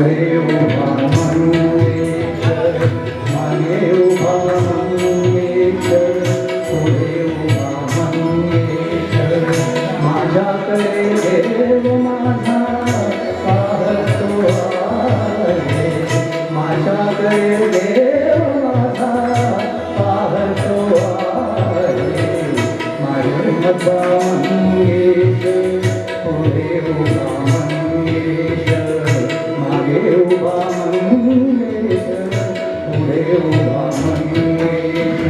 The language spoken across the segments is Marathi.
पुढे उभा मंगेश मागे उभा मंगेश पुढे उभा मंगेश माझ्याकडे देव माझा पाहतो आहे माझ्याकडे देव माझा पाहतो आहे माझे मता मंगेश पुढे उभा मंगेश मागे उभा मंगेश पुढे उभा मंगेश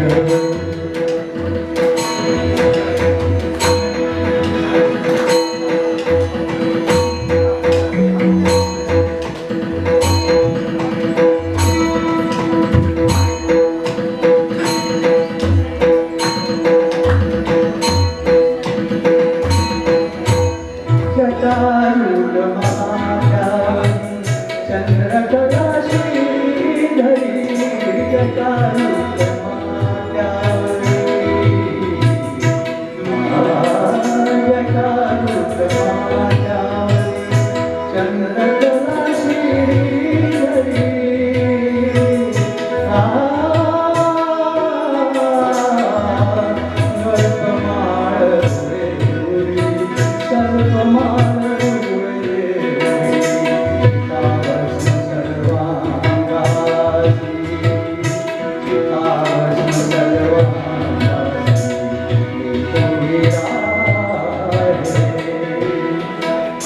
चंद्रकला श्रीधरी चंद्रकला श्रीधरी सर्पमाळ सर्पमाळ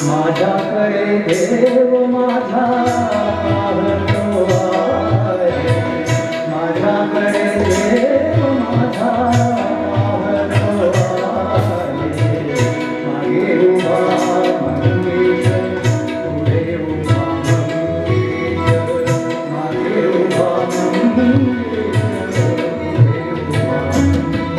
माझ्याकडे देव माझा पाहतो आहे माझ्याकडे देव माझा पाहतो आहे मागे उभा मंगेश पुढे उभा मंगेश मागे उभा मंगेश पुढे उभा मंगेश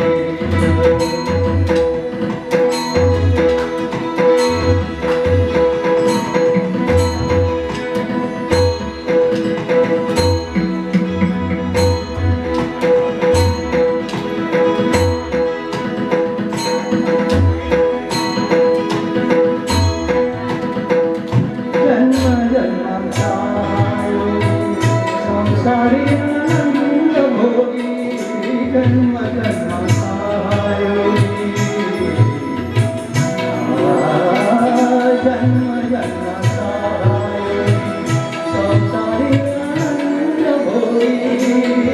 संसारी आनंद भोगी जन्म जन्मायोगी जन्म जन्मायोगी संसारी आनंद भोगी